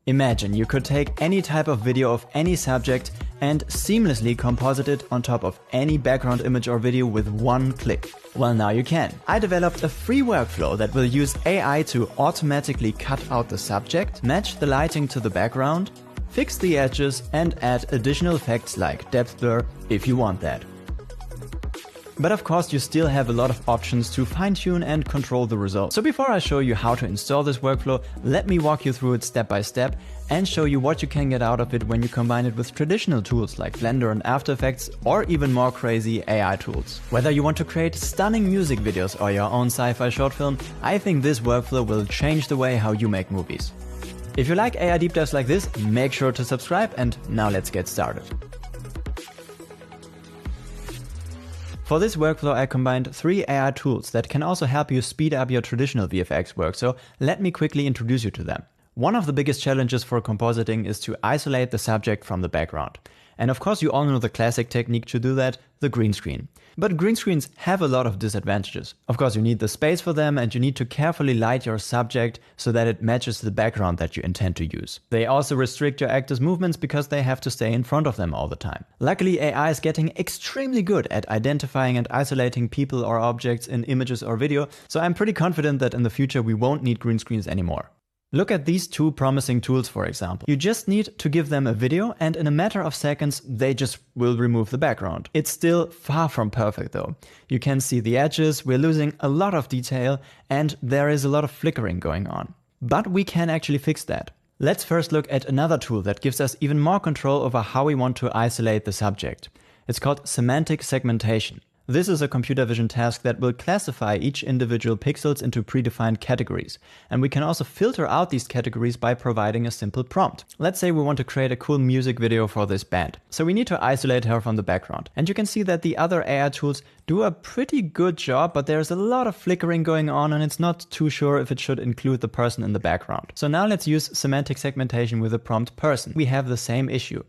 Imagine you could take any type of video of any subject and seamlessly composite it on top of any background image or video with one click. Well, now you can. I developed a free workflow that will use AI to automatically cut out the subject, match the lighting to the background, fix the edges and add additional effects like depth blur if you want that. But of course you still have a lot of options to fine-tune and control the result. So before I show you how to install this workflow, let me walk you through it step by step and show you what you can get out of it when you combine it with traditional tools like Blender and After Effects or even more crazy AI tools. Whether you want to create stunning music videos or your own sci-fi short film, I think this workflow will change the way how you make movies. If you like AI deep dives like this, make sure to subscribe, and now let's get started. For this workflow, I combined 3 AI tools that can also help you speed up your traditional VFX work, so let me quickly introduce you to them. One of the biggest challenges for compositing is to isolate the subject from the background. And of course you all know the classic technique to do that, the green screen. But green screens have a lot of disadvantages. Of course you need the space for them and you need to carefully light your subject so that it matches the background that you intend to use. They also restrict your actors' movements because they have to stay in front of them all the time. Luckily AI is getting extremely good at identifying and isolating people or objects in images or video, so I'm pretty confident that in the future we won't need green screens anymore. Look at these 2 promising tools, for example. You just need to give them a video and in a matter of seconds they just will remove the background. It's still far from perfect though. You can see the edges, we're losing a lot of detail and there is a lot of flickering going on. But we can actually fix that. Let's first look at another tool that gives us even more control over how we want to isolate the subject. It's called semantic segmentation. This is a computer vision task that will classify each individual pixels into predefined categories. And we can also filter out these categories by providing a simple prompt. Let's say we want to create a cool music video for this band. So we need to isolate her from the background. And you can see that the other AI tools do a pretty good job, but there's a lot of flickering going on and it's not too sure if it should include the person in the background. So now let's use semantic segmentation with the prompt person. We have the same issue.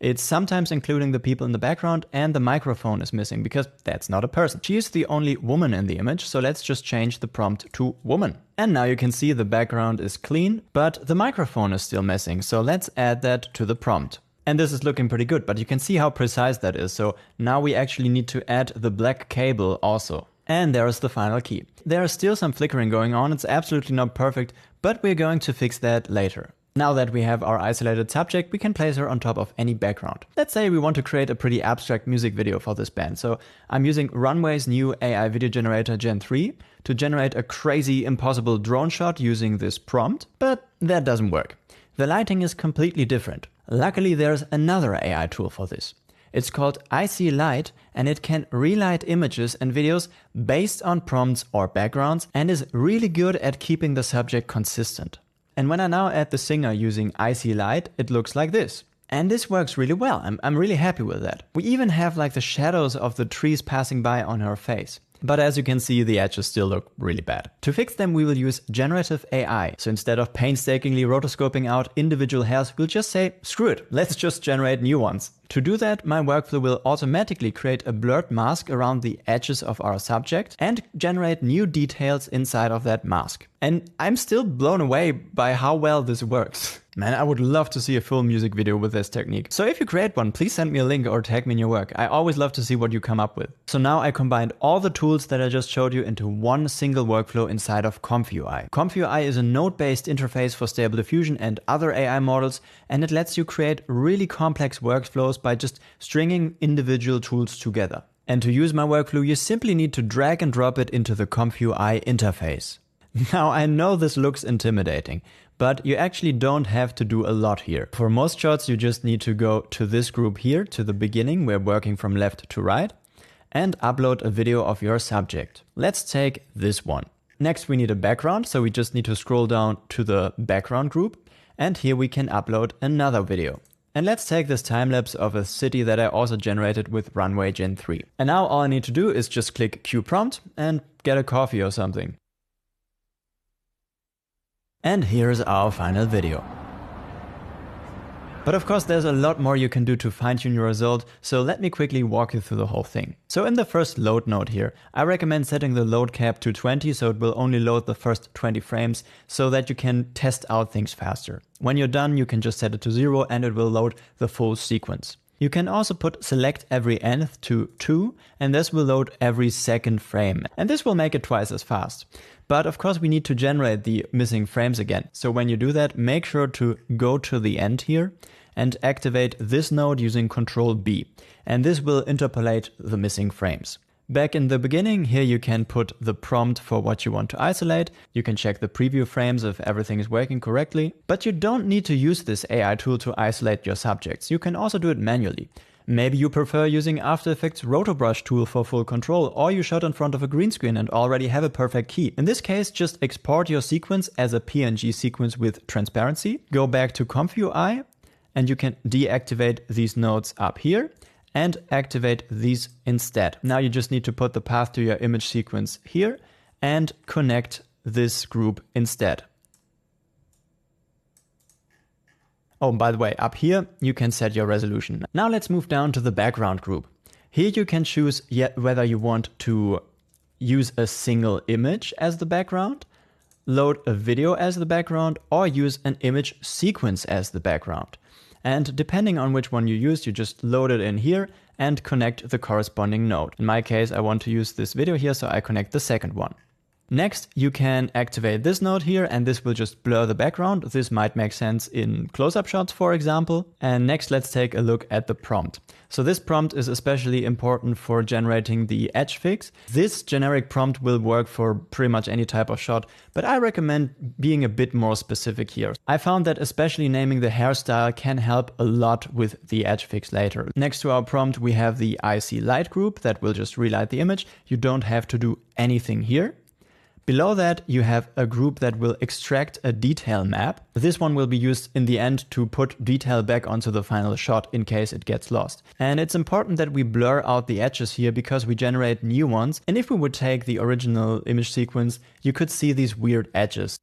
It's sometimes including the people in the background and the microphone is missing because that's not a person. She is the only woman in the image, so let's just change the prompt to woman. And now you can see the background is clean, but the microphone is still missing, so let's add that to the prompt. And this is looking pretty good, but you can see how precise that is, so now we actually need to add the black cable also. And there is the final key. There is still some flickering going on, it's absolutely not perfect, but we're going to fix that later. Now that we have our isolated subject, we can place her on top of any background. Let's say we want to create a pretty abstract music video for this band. So I'm using Runway's new AI video generator Gen 3 to generate a crazy impossible drone shot using this prompt, but that doesn't work. The lighting is completely different. Luckily there's another AI tool for this. It's called IC Light and it can relight images and videos based on prompts or backgrounds and is really good at keeping the subject consistent. And when I now add the singer using IC Light, it looks like this. And this works really well. I'm really happy with that. We even have like the shadows of the trees passing by on her face. But as you can see, the edges still look really bad. To fix them, we will use generative AI. So instead of painstakingly rotoscoping out individual hairs, we'll just say, screw it, let's just generate new ones. To do that, my workflow will automatically create a blurred mask around the edges of our subject and generate new details inside of that mask. And I'm still blown away by how well this works. Man, I would love to see a full music video with this technique. So if you create one, please send me a link or tag me in your work. I always love to see what you come up with. So now I combined all the tools that I just showed you into one single workflow inside of comp.ui. Comp.ui is a node-based interface for Stable Diffusion and other AI models, and it lets you create really complex workflows by just stringing individual tools together. And to use my workflow, you simply need to drag and drop it into the comp.ui interface. Now I know this looks intimidating, but you actually don't have to do a lot here. For most shots you just need to go to this group here, to the beginning, we're working from left to right, and upload a video of your subject. Let's take this one. Next we need a background, so we just need to scroll down to the background group, and here we can upload another video. And let's take this time-lapse of a city that I also generated with Runway Gen 3. And now all I need to do is just click Q prompt and get a coffee or something. And here's our final video. But of course, there's a lot more you can do to fine-tune your result, so let me quickly walk you through the whole thing. So in the first load node here, I recommend setting the load cap to 20, so it will only load the first 20 frames, so that you can test out things faster. When you're done, you can just set it to 0 and it will load the full sequence. You can also put select every nth to 2, and this will load every second frame. And this will make it twice as fast. But of course we need to generate the missing frames again. So when you do that, make sure to go to the end here and activate this node using Ctrl B. And this will interpolate the missing frames. Back in the beginning, here you can put the prompt for what you want to isolate. You can check the preview frames if everything is working correctly. But you don't need to use this AI tool to isolate your subjects. You can also do it manually. Maybe you prefer using After Effects Rotobrush tool for full control, or you shot in front of a green screen and already have a perfect key. In this case, just export your sequence as a PNG sequence with transparency. Go back to ComfUI, and you can deactivate these nodes up here and activate these instead. Now you just need to put the path to your image sequence here and connect this group instead. Oh, by the way, up here you can set your resolution. Now let's move down to the background group. Here you can choose whether you want to use a single image as the background, load a video as the background, or use an image sequence as the background. And depending on which one you use, you just load it in here and connect the corresponding node. In my case, I want to use this video here, so I connect the second one. Next, you can activate this node here, and this will just blur the background. This might make sense in close-up shots, for example. And next, let's take a look at the prompt. So this prompt is especially important for generating the edge fix. This generic prompt will work for pretty much any type of shot, but I recommend being a bit more specific here. I found that especially naming the hairstyle can help a lot with the edge fix later. Next to our prompt, we have the IC light group that will just relight the image. You don't have to do anything here. Below that, you have a group that will extract a detail map. This one will be used in the end to put detail back onto the final shot in case it gets lost. And it's important that we blur out the edges here because we generate new ones. And if we would take the original image sequence, you could see these weird edges.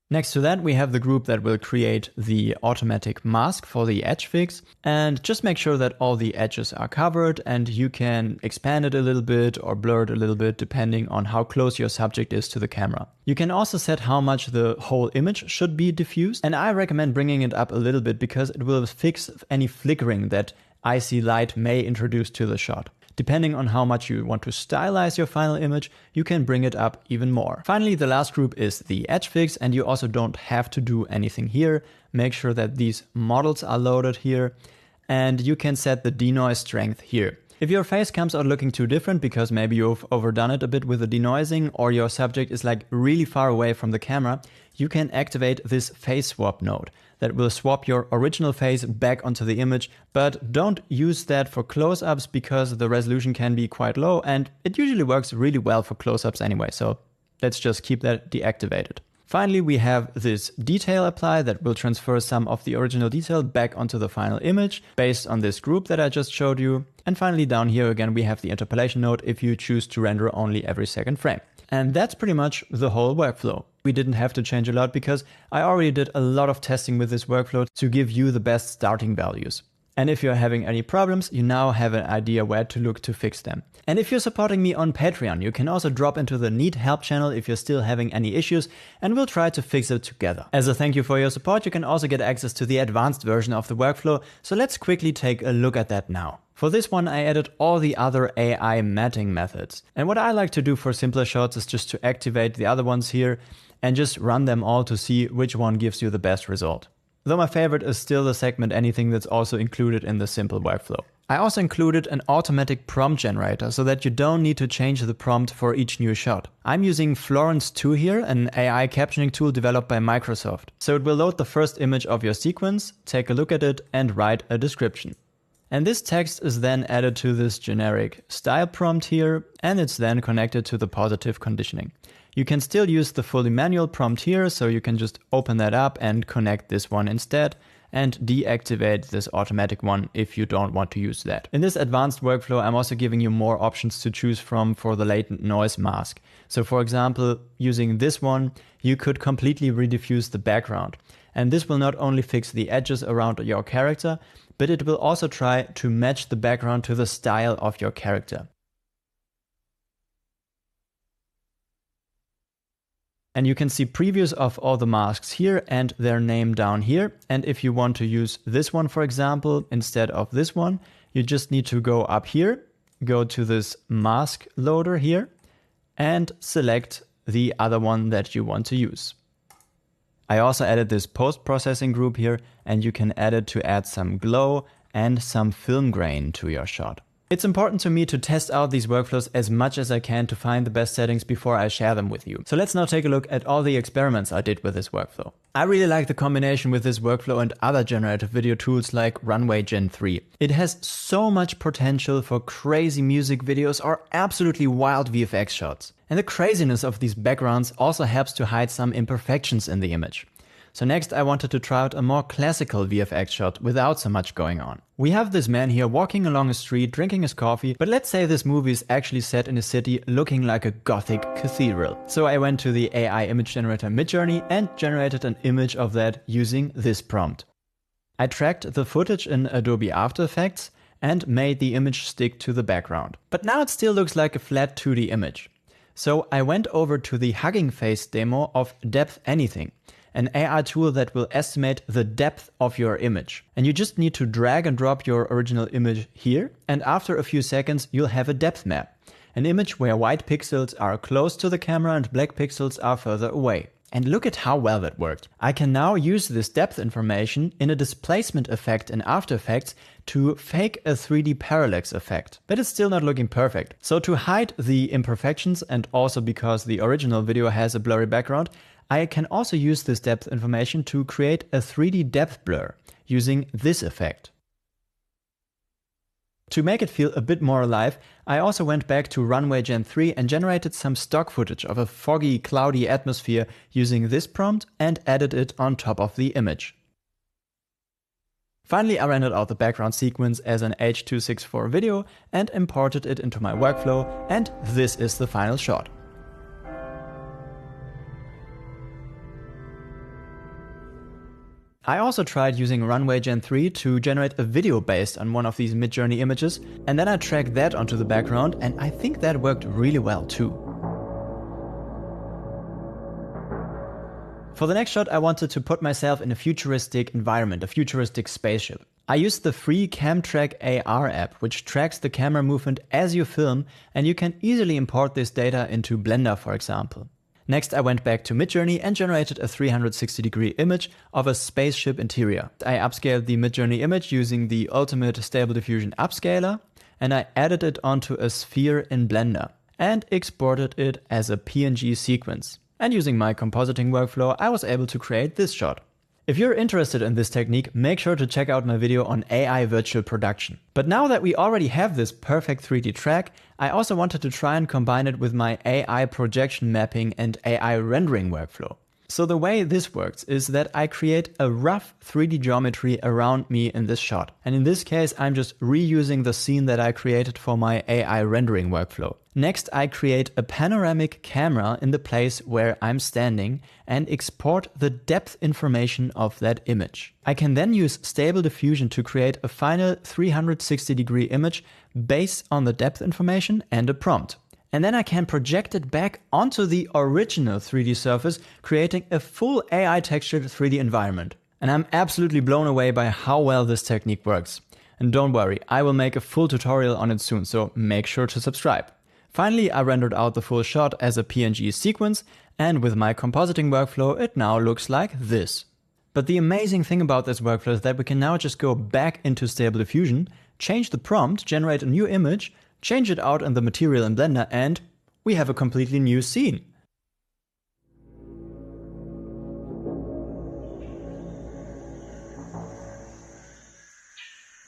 Next to that, we have the group that will create the automatic mask for the edge fix, and just make sure that all the edges are covered, and you can expand it a little bit or blur it a little bit depending on how close your subject is to the camera. You can also set how much the whole image should be diffused, and I recommend bringing it up a little bit because it will fix any flickering that IC light may introduce to the shot. Depending on how much you want to stylize your final image, you can bring it up even more. Finally, the last group is the edge fix, and you also don't have to do anything here. Make sure that these models are loaded here, and you can set the denoise strength here. If your face comes out looking too different because maybe you've overdone it a bit with the denoising, or your subject is like really far away from the camera, you can activate this face swap node that will swap your original face back onto the image, but don't use that for close-ups because the resolution can be quite low, and it usually works really well for close-ups anyway, so let's just keep that deactivated. Finally, we have this detail apply that will transfer some of the original detail back onto the final image based on this group that I just showed you. And finally, down here again, we have the interpolation node if you choose to render only every second frame. And that's pretty much the whole workflow. We didn't have to change a lot because I already did a lot of testing with this workflow to give you the best starting values. And if you're having any problems, you now have an idea where to look to fix them. And if you're supporting me on Patreon, you can also drop into the Need Help channel if you're still having any issues, and we'll try to fix it together. As a thank you for your support, you can also get access to the advanced version of the workflow, so let's quickly take a look at that now. For this one, I added all the other AI matting methods. And what I like to do for simpler shots is just to activate the other ones here and just run them all to see which one gives you the best result. Though my favorite is still the segment anything that's also included in the simple workflow. I also included an automatic prompt generator so that you don't need to change the prompt for each new shot. I'm using Florence 2 here, an AI captioning tool developed by Microsoft. So it will load the first image of your sequence, take a look at it, and write a description. And this text is then added to this generic style prompt here, and it's then connected to the positive conditioning. You can still use the fully manual prompt here, so you can just open that up and connect this one instead. and deactivate this automatic one if you don't want to use that. In this advanced workflow, I'm also giving you more options to choose from for the latent noise mask. So for example, using this one, you could completely redifuse the background. And this will not only fix the edges around your character, but it will also try to match the background to the style of your character. And you can see previews of all the masks here and their name down here. And if you want to use this one, for example, instead of this one, you just need to go up here, go to this mask loader here, and select the other one that you want to use. I also added this post-processing group here, and you can add it to add some glow and some film grain to your shot. It's important to me to test out these workflows as much as I can to find the best settings before I share them with you. So let's now take a look at all the experiments I did with this workflow. I really like the combination with this workflow and other generative video tools like Runway Gen 3. It has so much potential for crazy music videos or absolutely wild VFX shots. And the craziness of these backgrounds also helps to hide some imperfections in the image. So next I wanted to try out a more classical VFX shot without so much going on. We have this man here walking along a street drinking his coffee, but let's say this movie is actually set in a city looking like a gothic cathedral. So I went to the AI image generator Midjourney and generated an image of that using this prompt. I tracked the footage in Adobe After Effects and made the image stick to the background. But now it still looks like a flat 2D image. So I went over to the Hugging Face demo of Depth Anything, an AI tool that will estimate the depth of your image. And you just need to drag and drop your original image here, and after a few seconds you'll have a depth map. An image where white pixels are close to the camera and black pixels are further away. And look at how well that worked. I can now use this depth information in a displacement effect in After Effects to fake a 3D parallax effect. But it's still not looking perfect. So to hide the imperfections, and also because the original video has a blurry background, I can also use this depth information to create a 3D depth blur using this effect. To make it feel a bit more alive, I also went back to Runway Gen 3 and generated some stock footage of a foggy, cloudy atmosphere using this prompt and added it on top of the image. Finally, I rendered out the background sequence as an H.264 video and imported it into my workflow, and this is the final shot. I also tried using Runway Gen 3 to generate a video based on one of these Midjourney images, and then I tracked that onto the background, and I think that worked really well too. For the next shot, I wanted to put myself in a futuristic environment, a futuristic spaceship. I used the free CamTrack AR app, which tracks the camera movement as you film, and you can easily import this data into Blender, for example. Next, I went back to Midjourney and generated a 360-degree image of a spaceship interior. I upscaled the Midjourney image using the Ultimate Stable Diffusion Upscaler, and I added it onto a sphere in Blender and exported it as a PNG sequence. And using my compositing workflow, I was able to create this shot. If you're interested in this technique, make sure to check out my video on AI virtual production. But now that we already have this perfect 3D track, I also wanted to try and combine it with my AI projection mapping and AI rendering workflow. So the way this works is that I create a rough 3D geometry around me in this shot. And in this case, I'm just reusing the scene that I created for my AI rendering workflow. Next, I create a panoramic camera in the place where I'm standing and export the depth information of that image. I can then use Stable Diffusion to create a final 360-degree image based on the depth information and a prompt. And then I can project it back onto the original 3D surface, creating a full AI textured 3D environment. And I'm absolutely blown away by how well this technique works. And don't worry, I will make a full tutorial on it soon, so make sure to subscribe. Finally, I rendered out the full shot as a PNG sequence, and with my compositing workflow, it now looks like this. But the amazing thing about this workflow is that we can now just go back into Stable Diffusion, change the prompt, generate a new image, change it out in the material in Blender, and we have a completely new scene.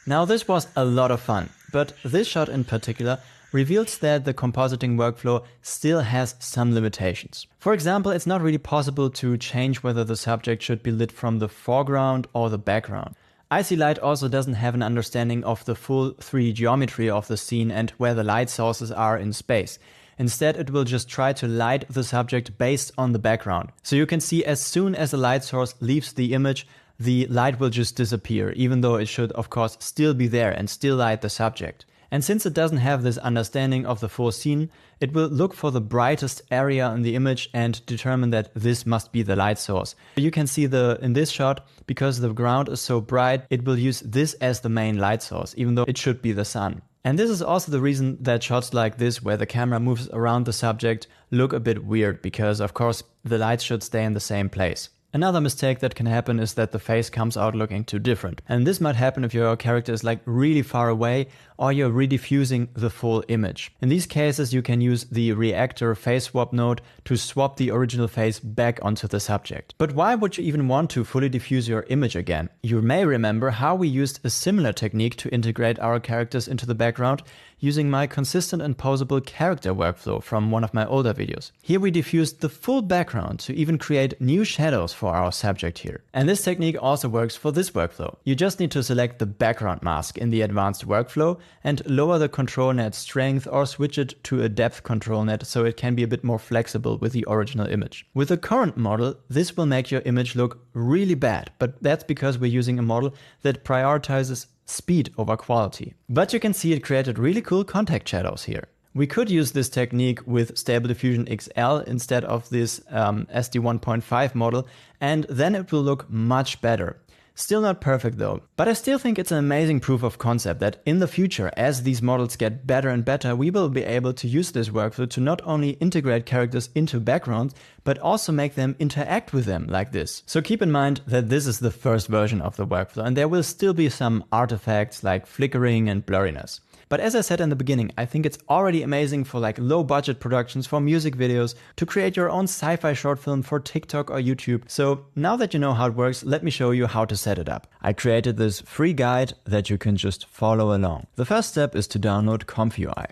Now this was a lot of fun. But this shot in particular reveals that the compositing workflow still has some limitations. For example, it's not really possible to change whether the subject should be lit from the foreground or the background. IC Light also doesn't have an understanding of the full 3D geometry of the scene and where the light sources are in space. Instead, it will just try to light the subject based on the background. So you can see as soon as the light source leaves the image, the light will just disappear, even though it should of course still be there and still light the subject. And since it doesn't have this understanding of the full scene, it will look for the brightest area in the image and determine that this must be the light source. You can see in this shot, because the ground is so bright, it will use this as the main light source, even though it should be the sun. And this is also the reason that shots like this, where the camera moves around the subject, look a bit weird, because of course the light should stay in the same place. Another mistake that can happen is that the face comes out looking too different. And this might happen if your character is like really far away or you're rediffusing the full image. In these cases, you can use the reactor face swap node to swap the original face back onto the subject. But why would you even want to fully diffuse your image again? You may remember how we used a similar technique to integrate our characters into the background using my consistent and posable character workflow from one of my older videos. Here we diffused the full background to even create new shadows for our subject here. And this technique also works for this workflow. You just need to select the background mask in the advanced workflow and lower the control net strength or switch it to a depth control net so it can be a bit more flexible with the original image. With the current model, this will make your image look really bad, but that's because we're using a model that prioritizes speed over quality. But you can see it created really cool contact shadows here. We could use this technique with Stable Diffusion XL instead of this SD 1.5 model, and then it will look much better. Still not perfect though, but I still think it's an amazing proof of concept that in the future, as these models get better and better, we will be able to use this workflow to not only integrate characters into backgrounds, but also make them interact with them like this. So keep in mind that this is the first version of the workflow and there will still be some artifacts like flickering and blurriness. But as I said in the beginning, I think it's already amazing for like low budget productions, for music videos, to create your own sci-fi short film for TikTok or YouTube. So now that you know how it works, let me show you how to set it up. I created this free guide that you can just follow along. The first step is to download ComfUI.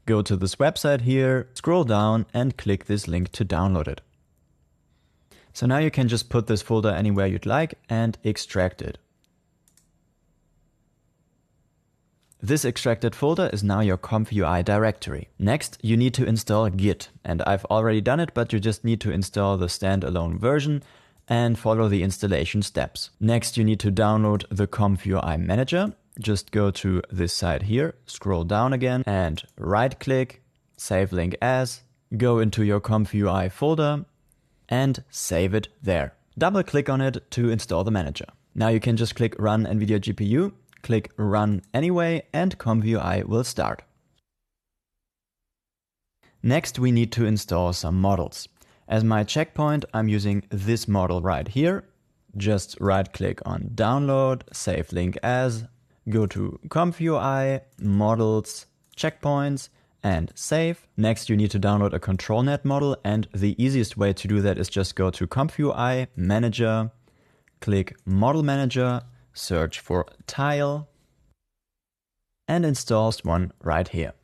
Go to this website here, scroll down and click this link to download it. So now you can just put this folder anywhere you'd like and extract it. This extracted folder is now your ComfUI directory. Next, you need to install Git, and I've already done it, but you just need to install the standalone version and follow the installation steps. Next, you need to download the ComfUI manager. Just go to this side here, scroll down again and right-click, save link as, go into your ComfUI folder and save it there. Double-click on it to install the manager. Now you can just click Run NVIDIA GPU, click Run Anyway, and ComfUI will start. Next, we need to install some models. As my checkpoint, I'm using this model right here. Just right-click on Download, save link as, go to ComfUI, Models, Checkpoints, and Save. Next, you need to download a ControlNet model, and the easiest way to do that is just go to ComfUI, Manager, click Model Manager, search for Tile, and install one right here.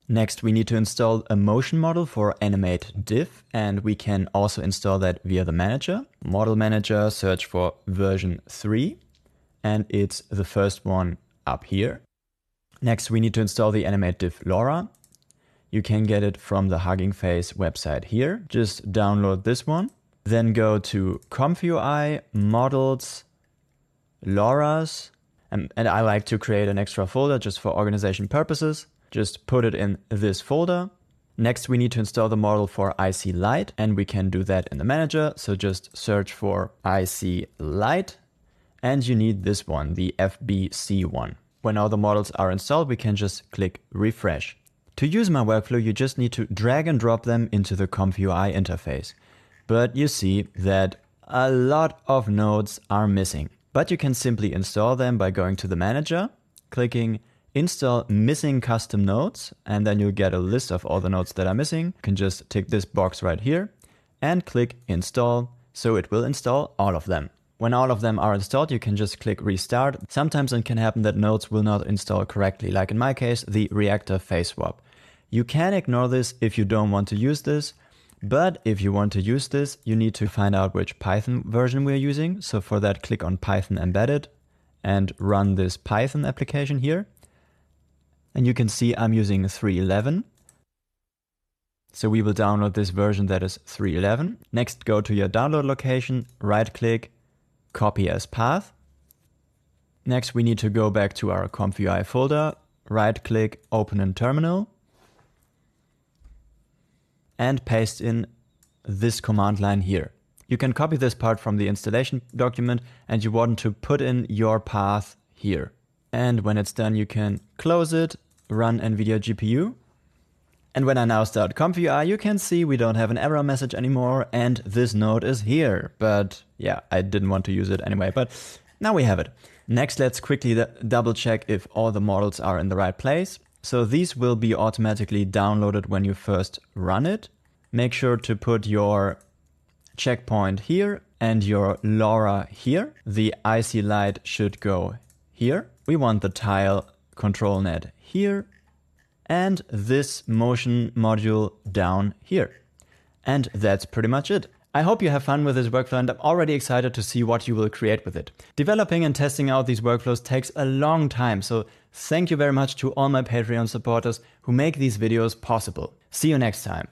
Next, we need to install a motion model for Animate Diff, and we can also install that via the manager. Model Manager, search for version 3, and it's the first one up here. Next, we need to install the Animate Diff LoRa. You can get it from the Hugging Face website here. Just download this one. Then go to ComfUI, Models, LoRa's, and I like to create an extra folder just for organization purposes. Just put it in this folder. Next, we need to install the model for IC Light, and we can do that in the manager. So just search for IC Light, and you need this one, the FBC one. When all the models are installed, we can just click Refresh. To use my workflow, you just need to drag and drop them into the ComfUI interface. But you see that a lot of nodes are missing. But you can simply install them by going to the manager, clicking Install Missing Custom Nodes, and then you'll get a list of all the nodes that are missing. You can just tick this box right here and click Install, so it will install all of them. When all of them are installed, you can just click restart. Sometimes it can happen that nodes will not install correctly, like in my case, the reactor phase swap. You can ignore this if you don't want to use this, but if you want to use this, you need to find out which Python version we're using. So for that, click on Python Embedded and run this Python application here. And you can see I'm using 3.11. So we will download this version that is 3.11. Next, go to your download location, right click, copy as path. Next, we need to go back to our comp.ui folder, right click, open in terminal, and paste in this command line here. You can copy this part from the installation document and you want to put in your path here. And when it's done, you can close it, run NVIDIA GPU. And when I now start comp.ui, you can see we don't have an error message anymore and this node is here. But yeah, I didn't want to use it anyway, but now we have it. Next, let's quickly double check if all the models are in the right place. So these will be automatically downloaded when you first run it. Make sure to put your checkpoint here and your LoRa here. The IC light should go here. We want the tile control net here. And this motion module down here. And that's pretty much it. I hope you have fun with this workflow and I'm already excited to see what you will create with it. Developing and testing out these workflows takes a long time, so thank you very much to all my Patreon supporters who make these videos possible. See you next time.